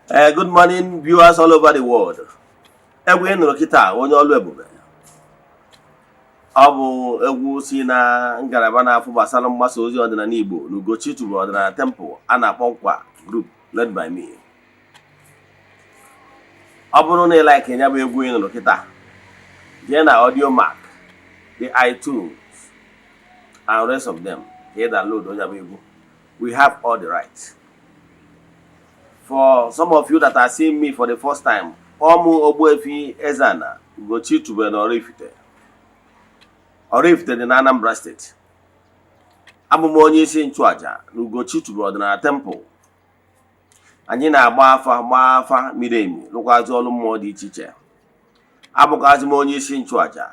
Good morning, viewers all over the world. Egwu ị nụrụ kịta onye ọlụ ebube. Ọ bụ egwu si na ngalaba na-afụ gbasara mgbasa ozi ọdịnala Igbo na Ugochi tubelu ọdịnala temple a na-akpọ Nkwa group led by me. Ọ bụrụ na ị like ya bụ egwu ị nụrụ kịta, jee na audio mark, the iTunes and rest of them, ka download onye bụ egwu. We have all the rights. For some of you that are seeing me for the first time, Omu Ogbuefi Eze-Ana, Ugochi tubelu na Oraifite dị na Anambra State. Abụ m onye isi nchụaja na Ugochi tubelu ọdịnala temple. Anyị na-agba afa miri emi lụkwazị ọrụ mmụọ dị iche iche. Abụkwazị m onye isi nchụaja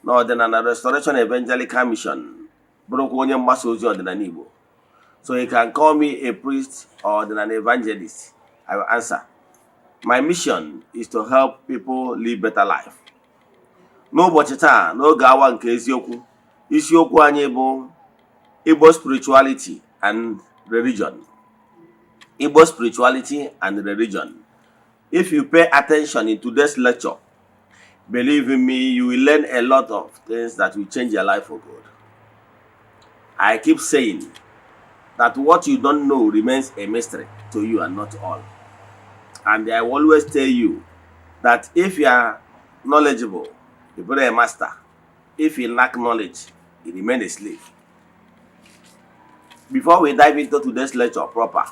na ọdịnala Restoration Evangelical Mission, bụrụkwa onye mgbasa ozi ọdịnala Igbo. So you can call me a priest or an evangelist. I will answer. My mission is to help people live better life. N'ụbọchị taa, n'oge awa nke eziokwu, isiokwu anyị bụ Igbo spirituality and religion. Igbo spirituality and religion. If you pay attention in today's lecture, believe in me, you will learn a lot of things that will change your life for good. I keep saying that what you don't know remains a mystery to you and not all. And I will always tell you that if you are knowledgeable, you become a master. If you lack knowledge, you remain a slave. Before we dive into today's lecture proper,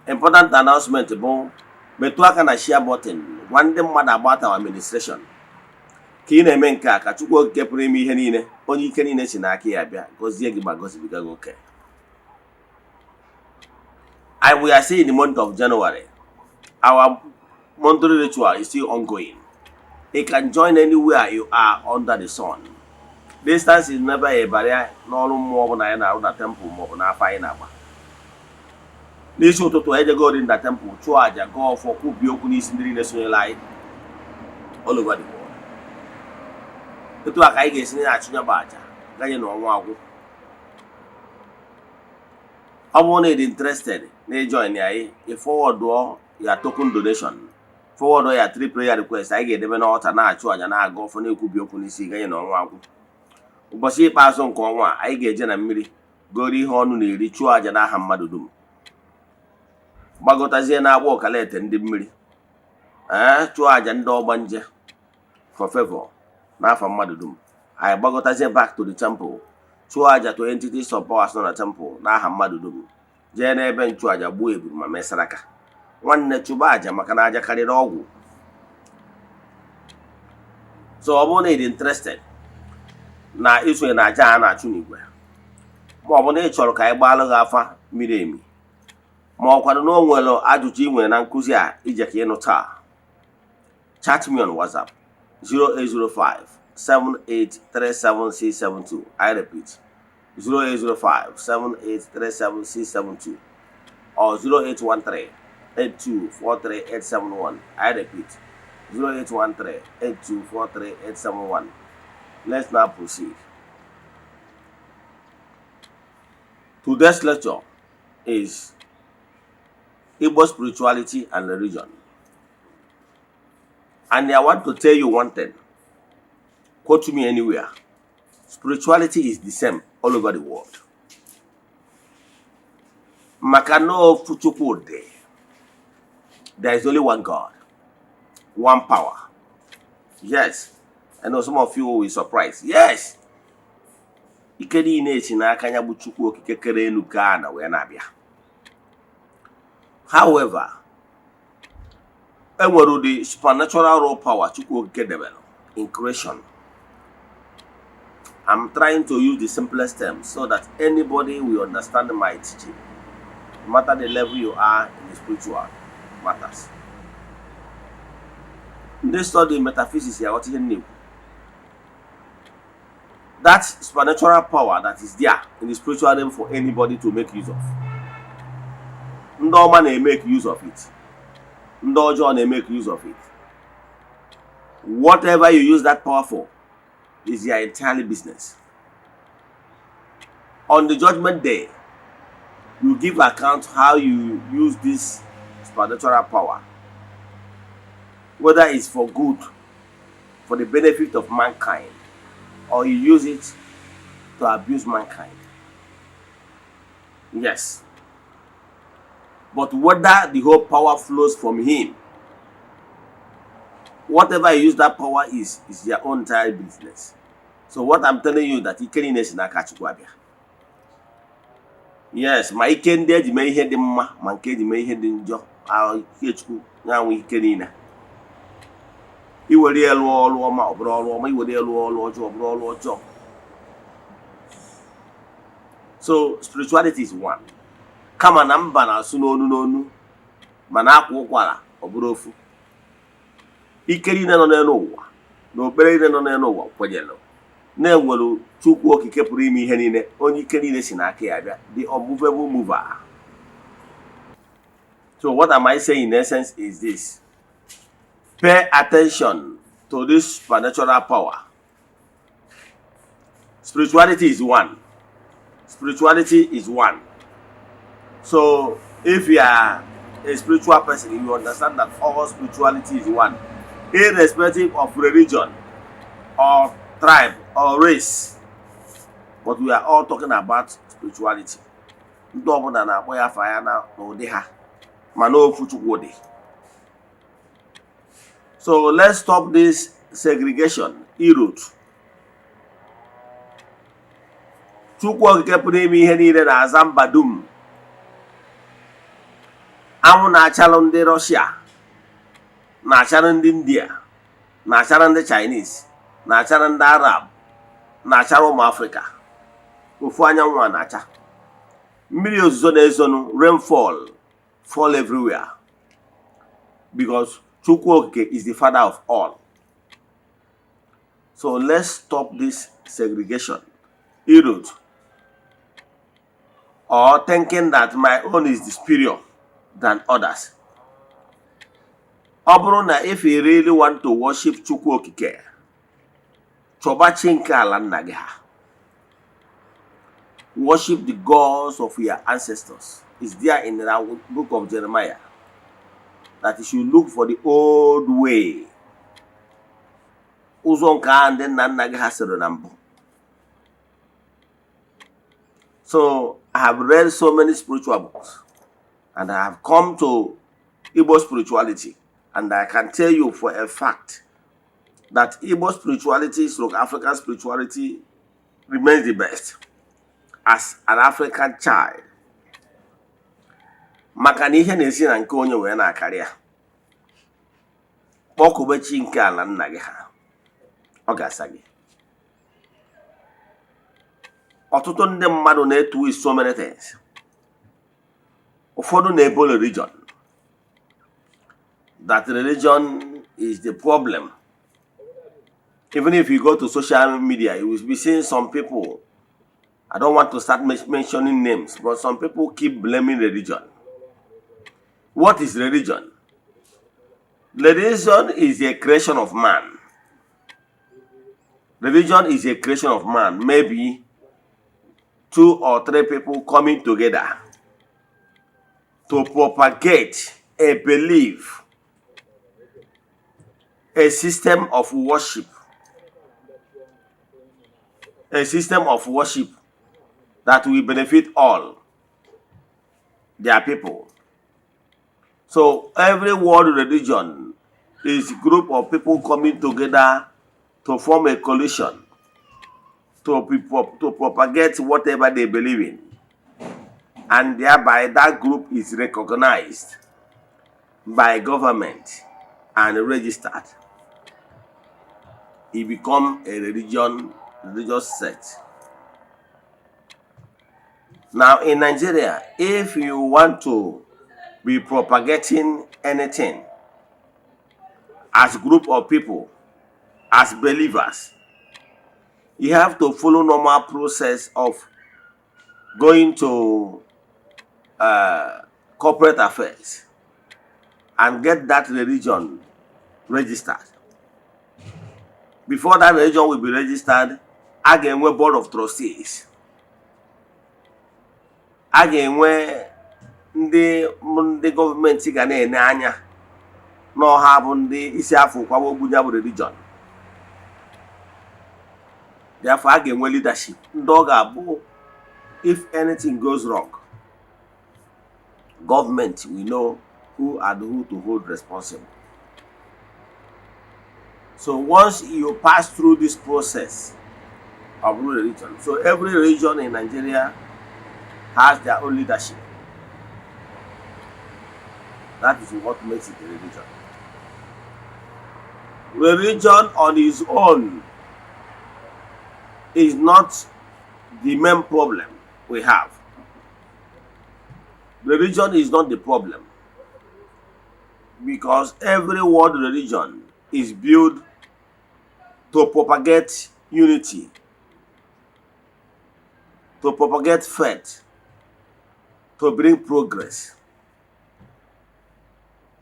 important announcement bụ metụ aka na share button gwa ndị mmadụ about our administration. Ka ị na-eme nke a ka Chukwu Okike pụrụ ime ihe niile, onye ike niile si n'aka ya bịa, gọzie gị ma gọzibiga gị oke. We are still in the month of January. Our monthly ritual is still ongoing. You can join anywhere you are under the sun. Distance is never a barrier n'ọrụ mmụọ ọbụla anyị na-arụ na temple maọbụ n'afọ anyị na-agba. N'isi ụtụtụ ejegori na temple chụọ aja gọọ ọfọ kwubie okwu n'isi ndị niile sonyere anyị all over the world. Etu a ka anyị ga-esi na-achụnyeba aja ganye n'ọnwa agwụ. Ọ bụrụ na ị dị interested na join anyị, forward your token donation, forward your 3 prayer requests. Anyị ga-edebe n'ọta na-achụ aja na-aga ọfọ na-ekwubi okwu n'isi ganye n'ọnwa agwụ. Ụbọchị ikpeazụ nke ọnwa anyị ga-eje na mmiri goro ihe ọnụ na-eri chụọ aja n'aha mmadụ dum. Gbagotazie na-agba ọkalete ndị mmiri chụọ aja ndị ọgbanje for favor n'afa mmadụ dum. Anyị gbagotazie back to the temple chụọ aja to entities of powers nọ na temple n'aha mmadụ dum. Jee n'ebe nchụ aja gbuo eburu ma mesara aka. Nwanne chụba aja maka na aja karịrị ọgwụ. So ọ bụrụ na ị dị interested na isonye na aja a na-achụ n'igwe, ma ọ bụ na ị chọrọ ka anyị gbaalụ gị afa miri emi, ma ọ kwado na o nwere ajụjụ ị nwere na nkụzi a ije ka ịnụ taa, chat me on WhatsApp 0805-7837672. I repeat, 0805-7837672 or 0813-8243-871. I repeat, 0813-8243-871. Let's now proceed. Today's lecture is Igbo spirituality and religion. And I want to tell you one thing. Quote me anywhere. Spirituality is the same all over the world. Makano Fuchukwude. There is only one God, one power. Yes, I know some of you will be surprised. Yes. Ikedi ine na akanya bụ Chukwu Okike kere enu ka na wee na-abịa. However, enwere the supernatural raw power Chukwu Okike developed in creation. I'm trying to use the simplest terms so that anybody will understand my teaching, no matter the level you are in the spiritual matters. This study metaphysics here, what is new? That supernatural power that is there in the spiritual realm for anybody to make use of. No man may make use of it. No John may make use of it. Whatever you use that power for is your entirely business. On the judgment day, You give account how you use this supernatural power, whether it's for good, for the benefit of mankind, or you use it to abuse mankind. Yes. But whether the whole power flows from him, whatever you use that power is their own entire business. So what I'm telling you that ike niile si n'aka Chukwu abịa. Yes, ma ike ndị eji mee ihe dị mma ma nke eji mee ihe dị njọ, ike Chukwu na-anwe ike niile. Iwere ya lụọ ọrụ ọma ọ bụrụ ọrụ ọma, iwere ya lụọ ọrụ ọjọọ ọ bụrụ ọrụ ọjọọ. So spirituality is one. Kama na mba na-asụ n'onu n'onu ma na-akwa ụkwara ọ bụrụ ofu. Ike niile nọ n'elu ụwa na okpere niile nọ n'elu ụwa kwenyere na-enwere Chukwu okike pụrụ ime ihe niile, onye ike niile si n'aka ya bịa, the unmovable mover. So what am I saying in essence is this: pay attention to this supernatural power. Spirituality is one. Spirituality is one. So if you are a spiritual person, you understand that all spirituality is one, irrespective of religion or tribe or race. But we are all talking about spirituality. Ndị ọbụla na-akpọ ya afa ya na ụdị ha, ma n'ofu Chukwu dị. So let's stop this segregation, irot. Chukwu okike pụrụ ime ihe niile na-aza mba dum. Anwụ na-achalụ ndị Russia, na-achalụ ndị India, na-achalụ ndị Chinese, na-achalụ ndị Arab, na-achalụ ụmụ Africa. Ofu anyanwụ a na-acha. Mmiri ozuzo na-ezonu, rainfall fall everywhere. Because Chukwu okike is the father of all. So let's stop this segregation, irot, or thinking that my own is superior than others. Ọ bụrụ na if you really want to worship Chukwu okike, chọba chi nke ala nna gị ha. Worship the gods of your ancestors. It's there in the book of Jeremiah that you should look for the old way. Ụzọ nke a ndị nna nna gị ha sịrị na mbụ. So I have read so many spiritual books, and I have come to Igbo spirituality, and I can tell you for a fact that Igbo spirituality, African spirituality, remains the best as an African child. Maka na ihe na-esi na nke onye wee na-akarị ya. Kpọkube chi nke ala nna gị ha, ọ ga-asa gị. Ọtụtụ ndị mmadụ na-etu with so many things. Ụfọdụ na-ebo religion. That religion is the problem. Even if you go to social media, you will be seeing some people. I don't want to start mentioning names, but some people keep blaming religion. What is religion? Religion is a creation of man. Religion is a creation of man. Maybe 2 or 3 people coming together to propagate a belief, a system of worship, that will benefit all their people. So every world religion is a group of people coming together to form a coalition to propagate whatever they believe in, and thereby that group is recognized by government and registered. It becomes a religious sect. Now in Nigeria, if you want to be propagating anything as a group of people, as believers, you have to follow normal process of going to corporate affairs and get that religion registered. Before that religion will be registered, again, we board of trustees. a ga-enwe ndị gọọmenti ga na-ene anya n'ọha bụ ndị isi afọ kwawa ogbunya bụ religion. Therefore, a ga-enwe leadership ndị ọ ga-abụ if anything goes wrong, government we know who and who to hold responsible. So once you pass through this process of religion, so every religion in Nigeria has their own leadership. That is what makes it a religion. Religion on its own is not the main problem we have. Religion is not the problem, because every world religion is built to propagate unity, to propagate faith, to bring progress.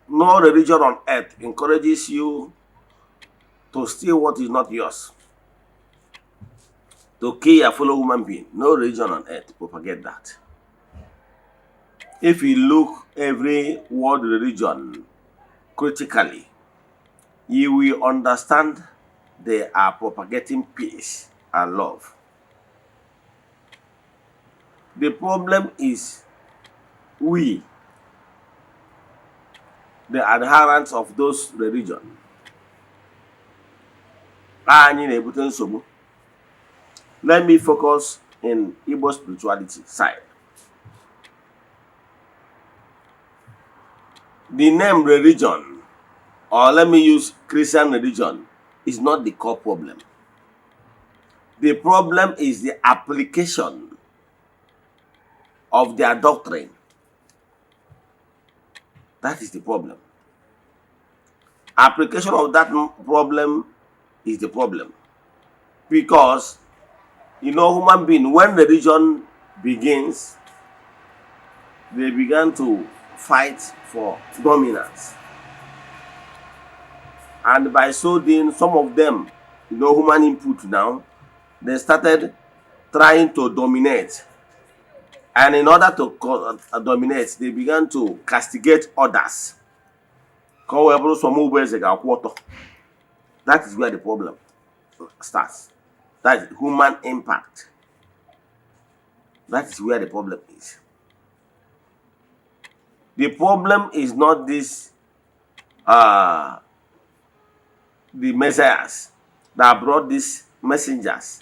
No religion on earth encourages you to steal what is not yours, to kill your fellow human being. No religion on earth propagate that. If you look every world religion critically, you will understand they are propagating peace and love. The problem is we, the adherents of those religions. Let me focus in Igbo spirituality side. The name religion, or let me use Christian religion, is not the core problem. The problem is the application of their doctrine. That is the problem. Application of that problem is the problem. Because, you know, human being, when religion begins, they began to fight for dominance. And by so doing, some of them, you know, human input now, they started trying to dominate. And in order to dominate, they began to castigate others. That is where the problem starts. That is human impact. That is where the problem is. The problem is not this, the messiahs that brought these messengers,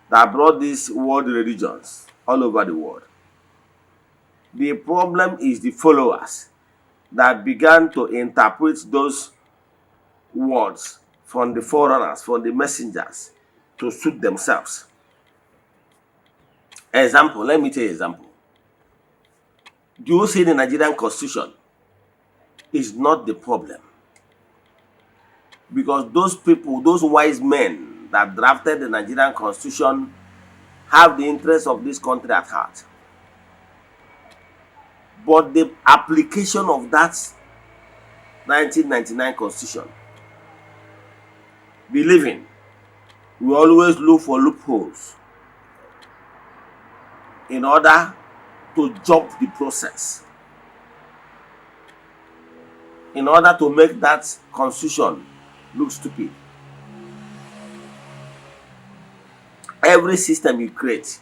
that brought these world religions all over the world. The problem is the followers that began to interpret those words from the forerunners, from the messengers, to suit themselves. Example, let me tell you an example. Do you see the Nigerian Constitution is not the problem? Because those people, those wise men that drafted the Nigerian Constitution have the interests of this country at heart. But the application of that 1999 Constitution, believing, we always look for loopholes in order to jump the process, in order to make that constitution look stupid. Every system you create,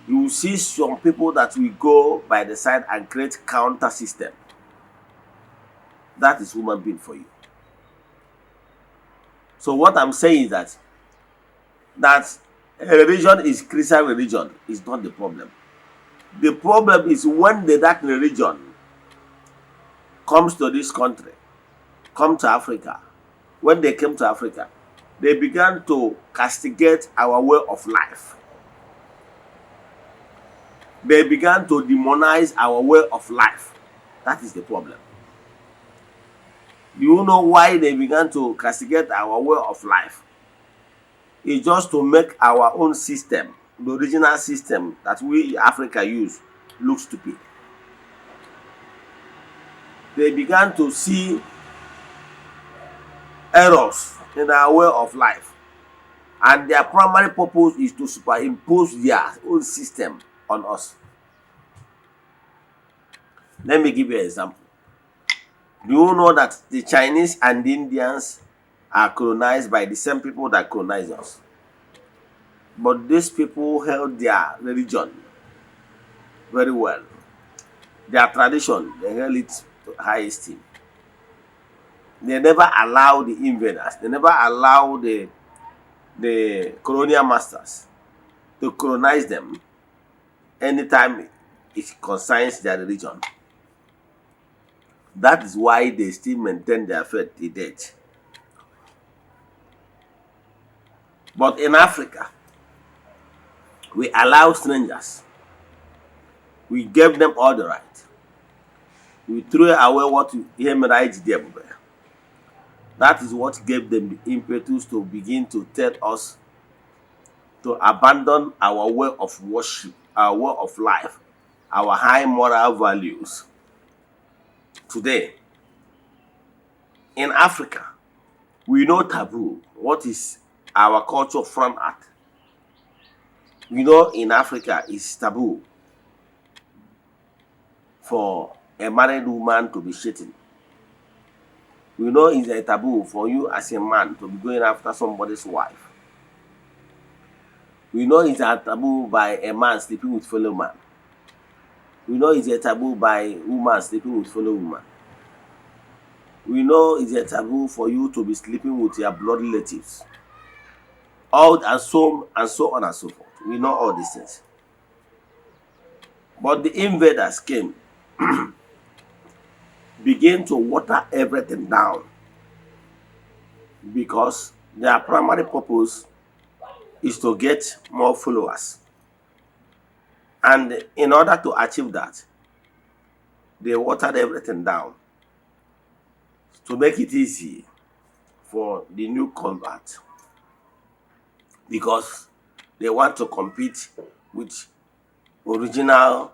you will see some people that will go by the side and create counter system. That is human being for you. So what I'm saying is that a religion is Christian religion is not the problem. The problem is when that religion comes to this country, come to Africa. When they came to Africa, they began to castigate our way of life. They began to demonize our way of life. That is the problem. Do you know why they began to castigate our way of life? It's just to make our own system, the original system that we in Africa use, look stupid. They began to see errors in our way of life. And their primary purpose is to superimpose their own system on us. Let me give you an example. Do you know that the Chinese and the Indians are colonized by the same people that colonized us? But these people held their religion very well. Their tradition, they held it to high esteem. They never allow the invaders, they never allow the colonial masters to colonize them anytime it concerns their religion. That is why they still maintain their faith to date. But in Africa, we allow strangers. We gave them all the right. We threw away what him right them. That is what gave them the impetus to begin to tell us to abandon our way of worship, our way of life, our high moral values. Today, in Africa, we know taboo. What is our culture front at? We know in Africa it's taboo for a married woman to be cheating. We know it's a taboo for you as a man to be going after somebody's wife. We know it's a taboo by a man sleeping with fellow man. We know it's a taboo by woman sleeping with fellow woman. We know it's a taboo for you to be sleeping with your blood relatives. All and so on and so forth. We know all these things. But the invaders came, began to water everything down because their primary purpose is to get more followers. And in order to achieve that, they watered everything down to make it easy for the new convert, because they want to compete with original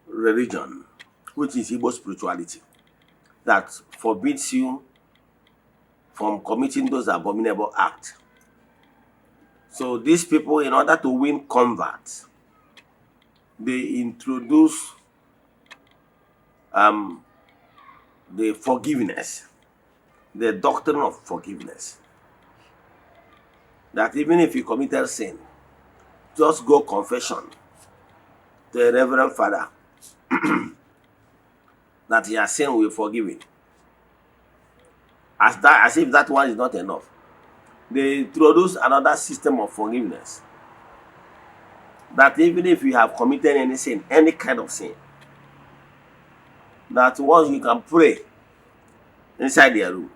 religion, which is Igbo spirituality, that forbids you from committing those abominable acts. So these people, in order to win converts, they introduce the forgiveness, the doctrine of forgiveness. That even if you committed sin, just go confession to a reverend father that your sin will be forgiven. As if that one is not enough, they introduce another system of forgiveness. That even if you have committed any sin, any kind of sin, that once you can pray inside their room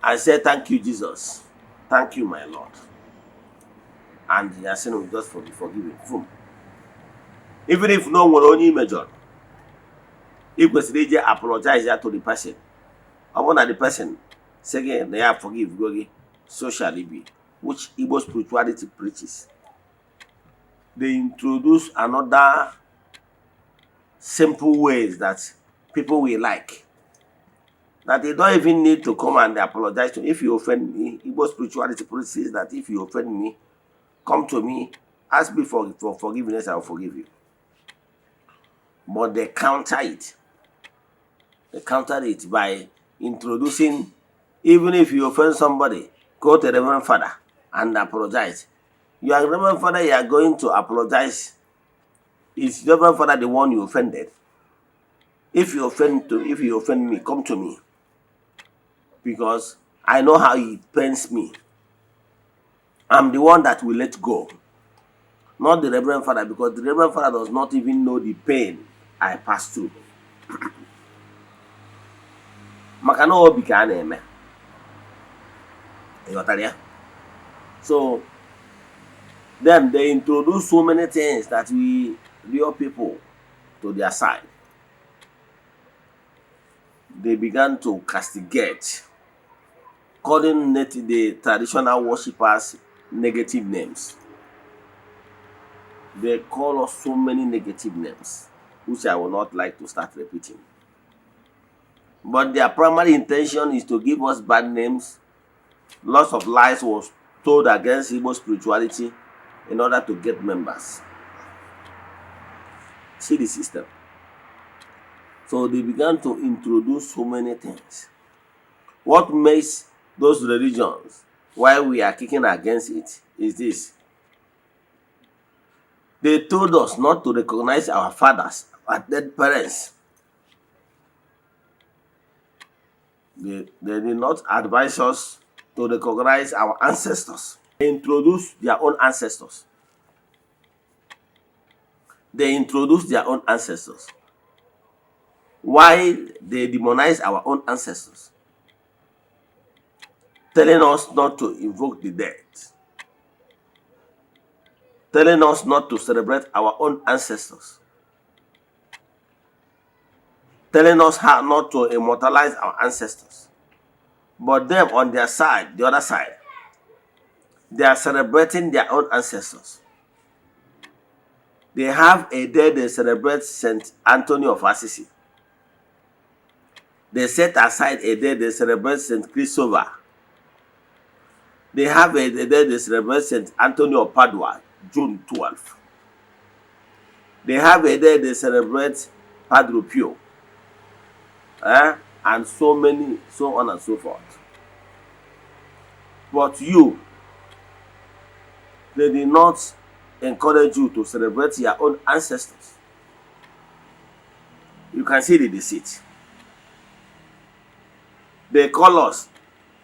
and say, "Thank you, Jesus. Thank you, my Lord." And your sin will just be forgiven. Boom. Even if no one only measured, if we apologize to the person, I want that the person saying they have forgive, so shall it be, which Igbo spirituality preaches. They introduce another simple ways that people will like. That they don't even need to come and apologize to. If you offend me, Igbo spirituality preaches that if you offend me, come to me, ask me for forgiveness, I will forgive you. But they counter it. They counter it by introducing, even if you offend somebody, go to the Reverend Father and apologize. Your Reverend Father, you are going to apologize. Is the Reverend Father the one you offended? If you offend me, come to me. Because I know how it pains me. I'm the one that will let go. Not the Reverend Father, because the Reverend Father does not even know the pain I passed through. So then they introduce so many things that we lure people to their side. They began to castigate, calling the traditional worshippers negative names. They call us so many negative names, which I will not like to start repeating. But their primary intention is to give us bad names. Lots of lies was told against Igbo spirituality in order to get members. See the system. So they began to introduce so many things. What makes those religions, why we are kicking against it, is this. They told us not to recognize our fathers, our dead parents. They did not advise us to recognize our ancestors. They introduced their own ancestors. They introduced their own ancestors. Why they demonize our own ancestors? Telling us not to invoke the dead. Telling us not to celebrate our own ancestors. Telling us how not to immortalize our ancestors. But them on their side, the other side, they are celebrating their own ancestors. They have a day they celebrate St. Anthony of Assisi. They set aside a day they celebrate St. Christopher. They have a day they celebrate St. Anthony of Padua, June 12th. They have a day they celebrate Padre Pio. And so many, so on and so forth. But you, they did not encourage you to celebrate your own ancestors. You can see the deceit. They call us,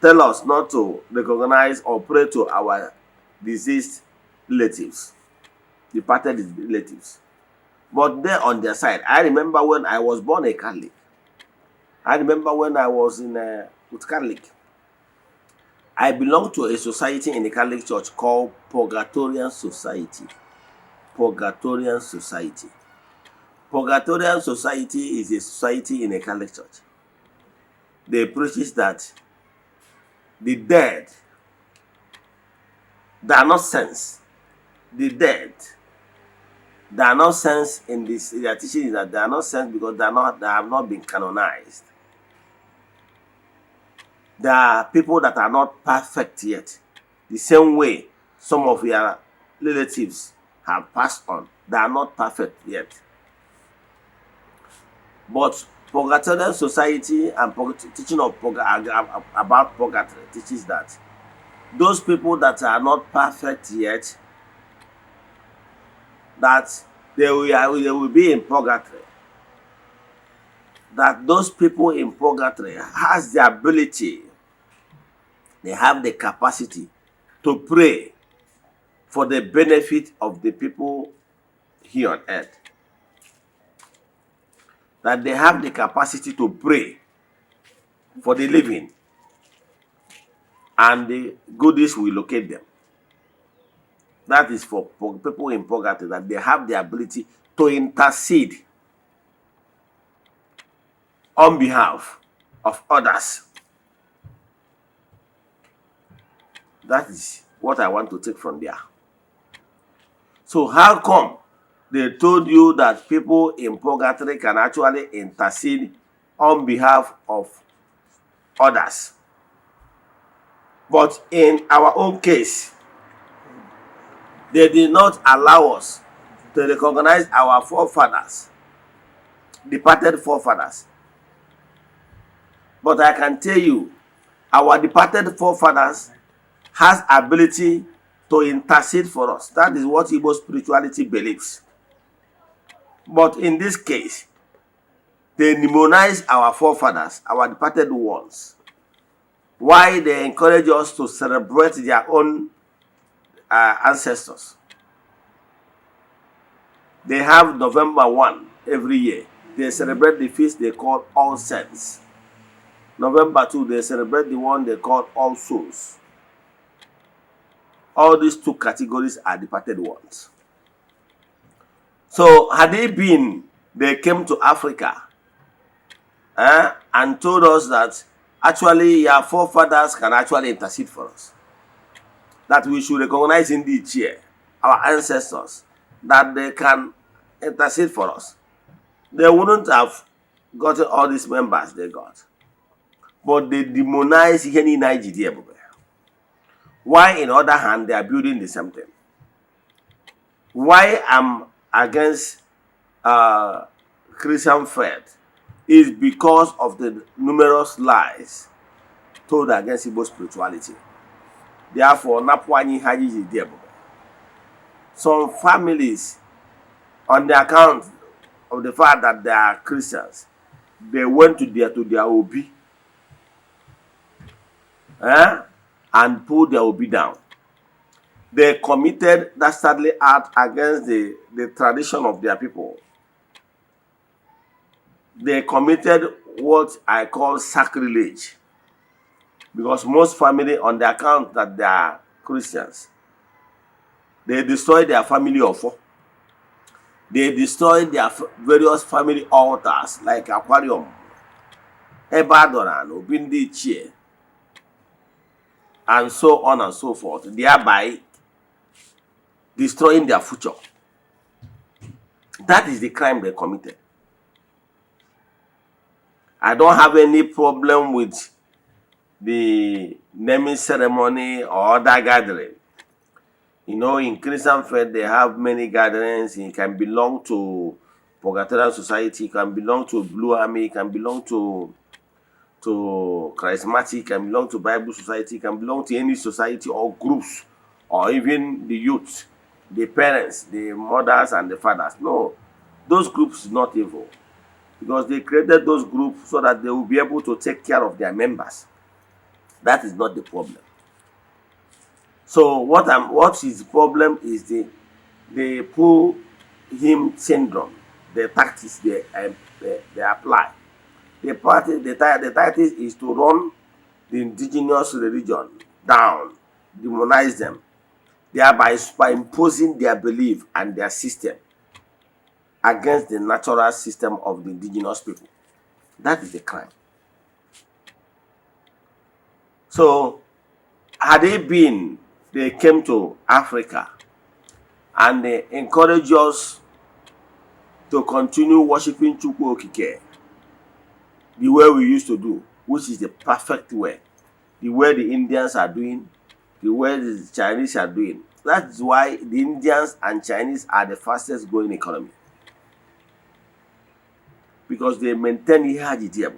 tell us not to recognize or pray to our deceased relatives, departed relatives. But they're on their side. I remember when I was born a Catholic. I remember when I was with Catholic. I belonged to a society in the Catholic Church called Purgatorian Society. Purgatorian Society. Purgatorian Society is a society in a Catholic Church. They preach that the dead, they are not saints. The dead, they are not saints in this. Their teaching is that they are not saints because they have not been canonized. There are people that are not perfect yet. The same way some of your relatives have passed on. They are not perfect yet. But Purgatorial Society and teaching of about purgatory teaches that those people that are not perfect yet, that they will be in purgatory. That those people in purgatory has the ability, they have the capacity to pray for the benefit of the people here on earth. That they have the capacity to pray for the living, and the goodies will locate them. That is for people in purgatory, that they have the ability to intercede on behalf of others. That is what I want to take from there. So how come they told you that people in purgatory can actually intercede on behalf of others? But in our own case, they did not allow us to recognize our forefathers, departed forefathers. But I can tell you, our departed forefathers has ability to intercede for us. That is what Igbo spirituality believes. But in this case, they demonize our forefathers, our departed ones. Why they encourage us to celebrate their own ancestors. They have November 1 every year. They celebrate the feast they call All Saints. November 2, they celebrate the one they call All Souls. All these two categories are departed ones. So had they came to Africa and told us that actually your forefathers can actually intercede for us. That we should recognize indeed here our ancestors, that they can intercede for us. They wouldn't have gotten all these members they got. But they demonize Henny Nigeria. Why, in other hand, they are building the same thing? Why I'm against Christian faith is because of the numerous lies told against Igbo spirituality. Therefore, Napwani Haji is there. Some families, on the account of the fact that they are Christians, they went to their Obi and pulled their Obi down. They committed dastardly act against the tradition of their people. They committed what I call sacrilege. Because most family, on the account that they are Christians, they destroy their family of four. They destroy their various family altars like aquarium, Ebadoran, Obindi Chie, and so on and so forth, thereby destroying their future. That is the crime they committed. I don't have any problem with the naming ceremony or other gathering. You know, in Christian faith, they have many gatherings. It can belong to Purgatorial Society, it can belong to Blue Army, it can belong to Charismatic, it can belong to Bible Society, it can belong to any society or groups, or even the youth, the parents, the mothers and the fathers. No, those groups are not evil, because they created those groups so that they will be able to take care of their members. That is not the problem. So what is the problem is the pull him syndrome, the tactics they apply. The tactics is to run the indigenous religion down, demonize them, thereby imposing their belief and their system against the natural system of the indigenous people. That is the crime. So, had they came to Africa and they encouraged us to continue worshiping Chukwu Okike the way we used to do, which is the perfect way, the way the Indians are doing, the way the Chinese are doing. That's why the Indians and Chinese are the fastest growing economy, because they maintain Ihajiti.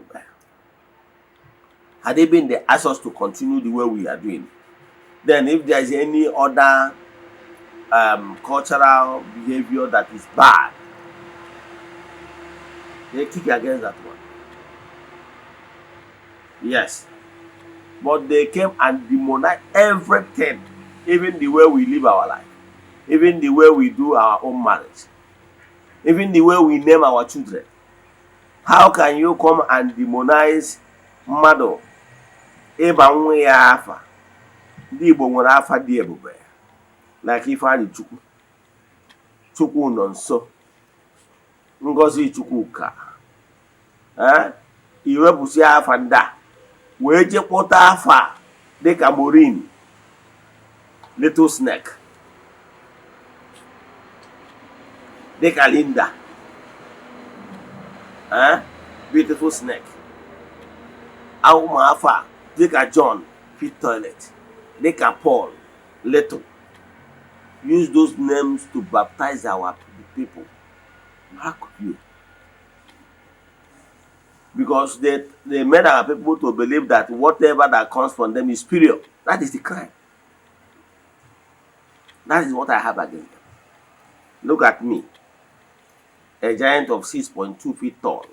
Had they been the asked us to continue the way we are doing, then if there is any other cultural behavior that is bad, they kick against that one. Yes. But they came and demonized everything, even the way we live our life, even the way we do our own marriage, even the way we name our children. How can you come and demonize mmadụ ịba nwa ya afa? Ndị Igbo nwere afa dị ebube, like Ifeanyi Chukwu, Chukwu nọ nso, Ngozi Chukwuka. Iwepụsị afa ndị a wee jekpọta afa dịka Maureen, Little Snake, dịka Linda, Beautiful Snake. Ụmụ afa dịka John, Pit Toilet, dịka Paul, Little. Use those names to baptize our people. How could you? Because they made our people to believe that whatever that comes from them is superior. That is the crime. That is what I have against them. Look at me, a giant of 6.2 feet tall.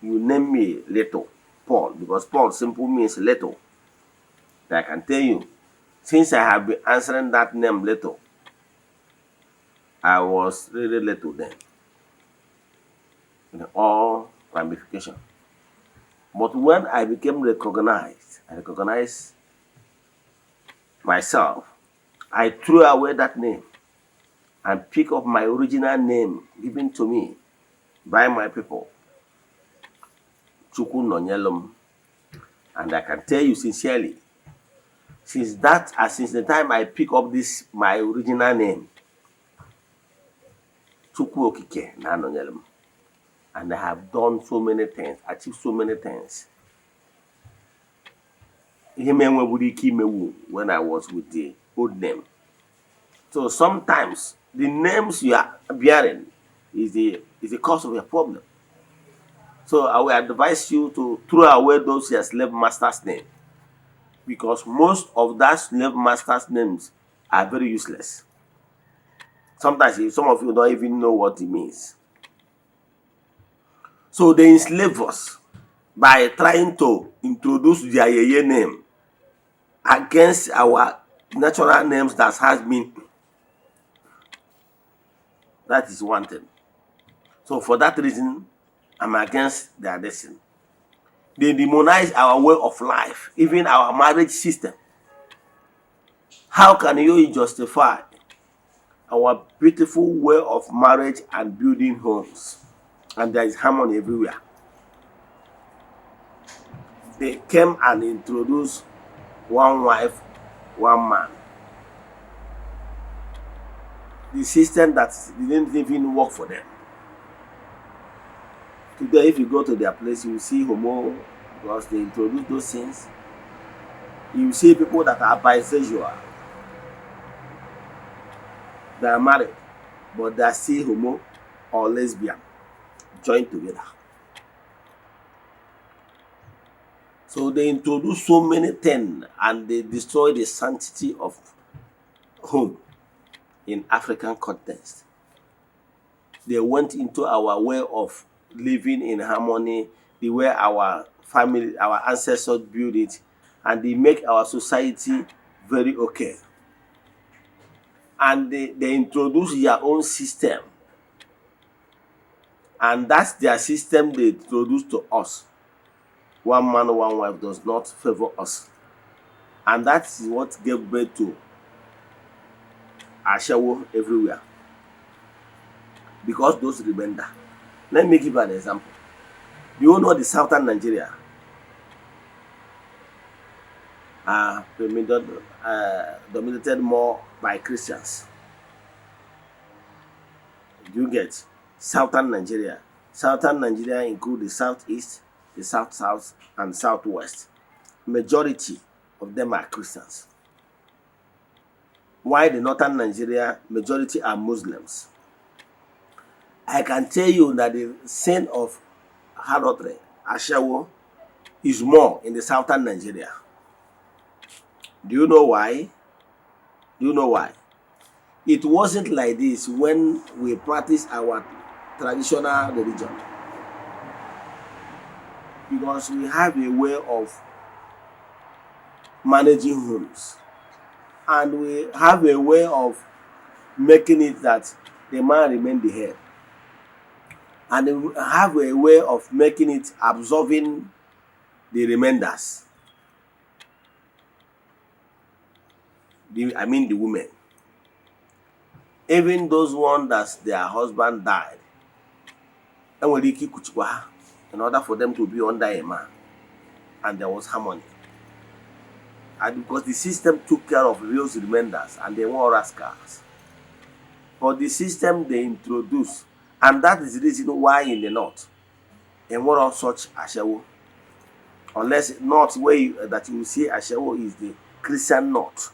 You name me Little Paul, because Paul simply means little. I can tell you, since I have been answering that name Little, I was really little then, in all ramification. But when I became recognized, I recognized myself, I threw away that name and picked up my original name given to me by my people, Chukwu Nonyelum. And I can tell you sincerely, since the time I picked up my original name, Chukwu Okike na Nonyelum, and I have done so many things, achieved so many things. When I was with the old name. So sometimes the names you are bearing is the cause of your problem. So I will advise you to throw away those your slave masters' name, because most of that slave masters' names are very useless. Sometimes some of you don't even know what it means. So they enslave us by trying to introduce their yeye name against our natural names that has been. That is one thing. So for that reason, I'm against their destiny. They demonize our way of life, even our marriage system. How can you justify our beautiful way of marriage and building homes? And there is harmony everywhere. They came and introduced one wife, one man. The system that didn't even work for them. Today, if you go to their place, you will see homo, because they introduce those things. You will see people that are bisexual. They are married, but they are still homo or lesbian joined together. So they introduce so many things and they destroy the sanctity of home in African context. They went into our way of living in harmony, the way our family, our ancestors built it, and they make our society very okay. And they introduce their own system. And that's their system they introduce to us. One man, one wife does not favor us. And that is what gave birth to Ashawo everywhere. Because those remainder. Let me give an example. You know the southern Nigeria are dominated more by Christians. You get southern Nigeria. Southern Nigeria include the southeast, the south, and southwest. Majority of them are Christians. While the northern Nigeria, majority are Muslims. I can tell you that the sin of harlotry, Ashawo, is more in the southern Nigeria. Do you know why? Do you know why? It wasn't like this when we practice our traditional religion. Because we have a way of managing homes. And we have a way of making it that the man remain the head. And we have a way of making it absorbing the remainders. I mean the women. Even those ones that their husband died, in order for them to be under a man. And there was harmony. And because the system took care of those remainders and they were rascals. But the system they introduced, and that is the reason why in the north, and what of such Ashawo, unless north where that you will see Ashawo is the Christian north.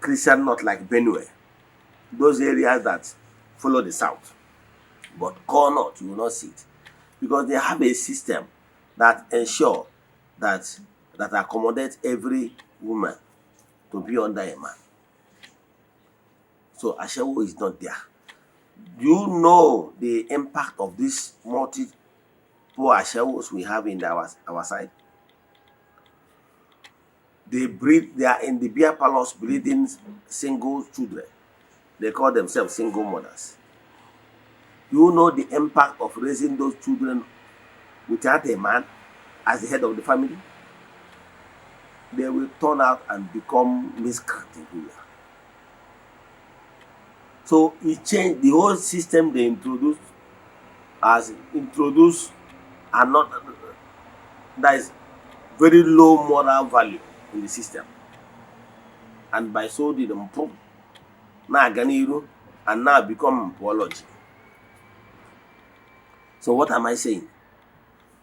Christian north like Benue. Those areas that follow the south. But core north, you will not see it. Because they have a system that ensure that accommodates every woman to be under a man. So Ashawo is not there. Do you know the impact of this multiple Ashawos we have in our side? They are in the beer parlors breeding single children. They call themselves single mothers. Do you know the impact of raising those children without a man as the head of the family? They will turn out and become miscreants. So it changed the whole system they introduced and not that is very low moral value in the system. And by so did them now Ganiru and now become apology. So what am I saying?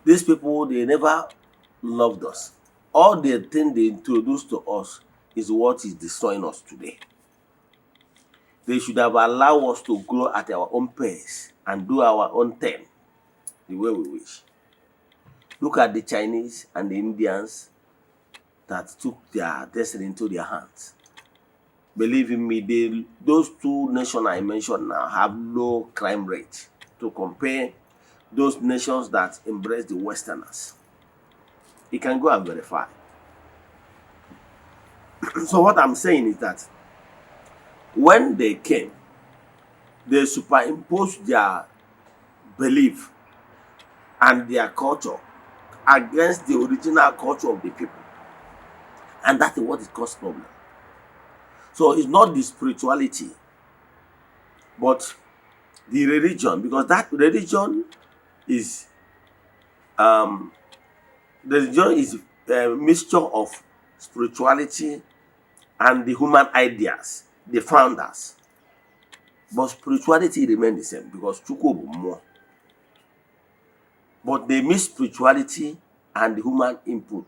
These people, they never loved us. All the thing they introduced to us is what is destroying us today. They should have allowed us to grow at our own pace and do our own thing. the way we wish. Look at the Chinese and the Indians that took their destiny into their hands. Believe in me, those two nations I mentioned now have low crime rate to compare those nations that embrace the Westerners. You can go and verify. So what I'm saying is that when they came, they superimposed their belief and their culture against the original culture of the people. And that is what it caused problem. So it's not the spirituality, but the religion, because that religion is a mixture of spirituality and the human ideas, the founders. But spirituality remains the same because Chukwu bụ more. But they mix spirituality and the human input,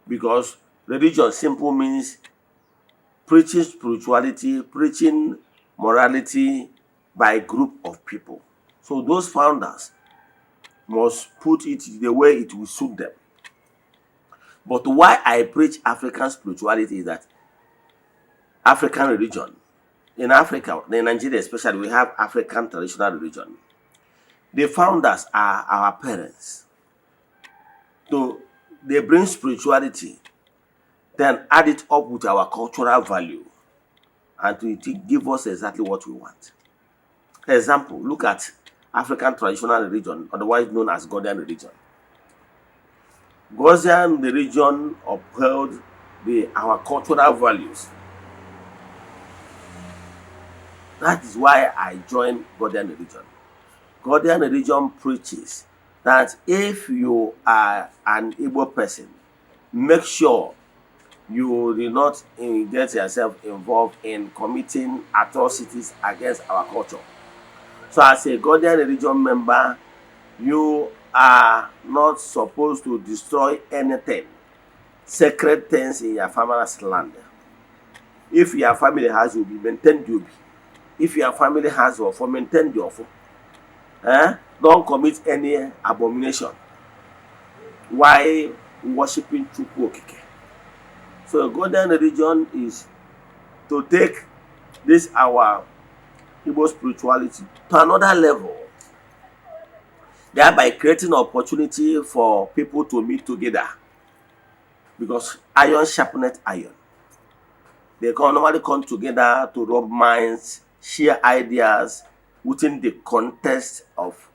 because religion simple means preaching spirituality, preaching morality by a group of people. So those founders must put it the way it will suit them. But why I preach African spirituality is that African religion, in Africa, in Nigeria especially, we have African traditional religion. The founders are our parents. So they bring spirituality, then add it up with our cultural value, and to give us exactly what we want. Example, look at African traditional religion, otherwise known as Ghanaian religion. Ghanaian religion upheld our cultural values. That is why I joined Ghanaian religion. Ghanaian religion preaches that if you are an Igbo person, make sure you do not get yourself involved in committing atrocities against our culture. So as a Ghanaian religion member, you are not supposed to destroy anything, sacred things in your family's land. If your family has you, maintain you. If your family has you, maintain your don't commit any abomination while worshiping Chukwu Okike. So Ghanaian religion is to take this our Igbo spirituality to another level, thereby creating opportunity for people to meet together, because iron sharpeneth iron. They can normally come together to rub minds, share ideas within the context of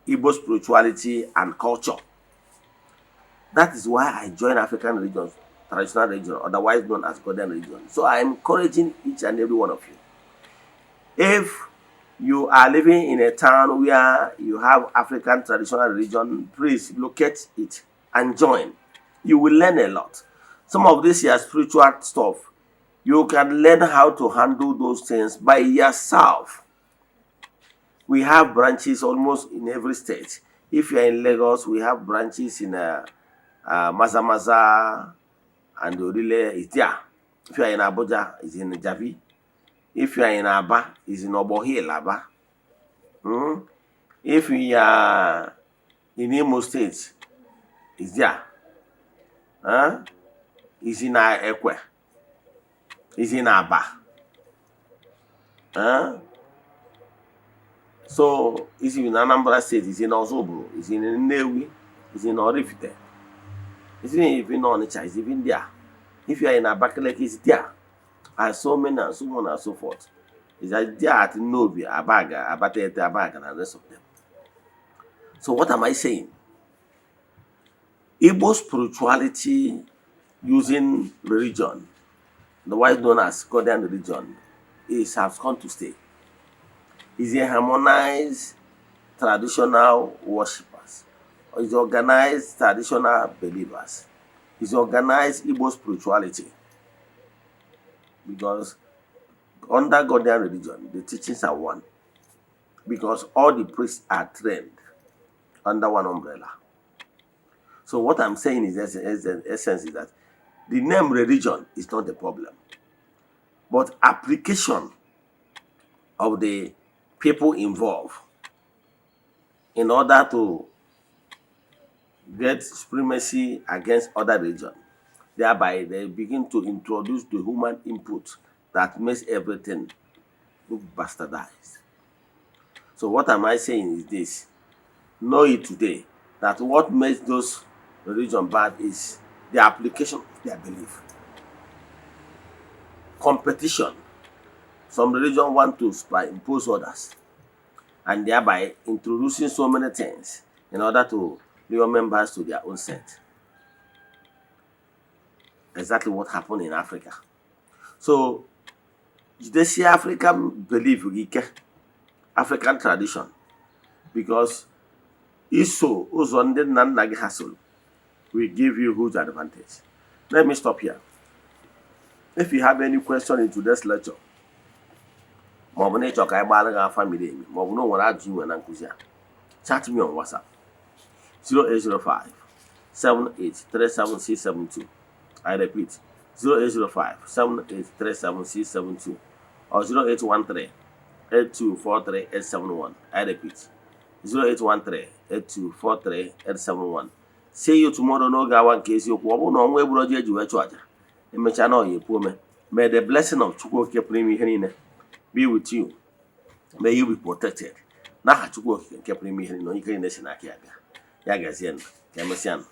Igbo spirituality and culture. That is why I joined African religions, traditional religion, otherwise known as Ghanaian religion. So I am encouraging each and every one of you. If you are living in a town where you have African traditional religion, please locate it and join. You will learn a lot. Some of this here spiritual stuff, you can learn how to handle those things by yourself. We have branches almost in every state. If you are in Lagos, we have branches in Mazamaza and Orile is there. If you are in Abuja, it's in Javi. If you are in Aba, it's in Obohil, Aba. If you are in Imo State, it's there. It's in Ekwe. It's in Aba. So it's in Anambra State, it's in Ozobro, it's in Nnewi, it's in Orifite. It's even in Onitsha, it's even there. If you are in Abakaliki, it's there. And so many and so on and so forth. It's there at Nobi, Abaga, Abatete, Abaga, and the rest of them. So what am I saying? Igbo spirituality using religion, otherwise known as Ghanaian religion, has come to stay. Is a harmonized traditional worshippers. Is organized traditional believers. Is organized Igbo spirituality. Because under Ghanaian religion, the teachings are one. Because all the priests are trained under one umbrella. So what I'm saying is, essence is that the name religion is not the problem, but application of the people involved in order to get supremacy against other regions. Thereby, they begin to introduce the human input that makes everything look bastardized. So what am I saying is this: know it today that what makes those religion bad is the application of their belief. Competition. Some religion want to impose others, and thereby introducing so many things in order to lure members to their own set. Exactly what happened in Africa. So this African belief, African tradition, because Iso Uzonde Nagi Hassel will give you huge advantage. Let me stop here. If you have any question in today's lecture, chat me on WhatsApp 0805 7837672. I repeat 0805 7837672 or 0813 8243 I repeat 0813 See you tomorrow n'oge awa nke eziokwu. Ọ bụrụ na ọnwa egburu ọjị eji wee chụ aja, emecha na ọya ekwu ome. May the blessing of Chukwu Okike pụrụ ime ihe niile be with you. May you be protected. N'aha Chukwu Okike nke pụrụ ime ihe niile, onye ike niile si n'aka ya bịa. Ya gazie nụ, ka emesịa nụ.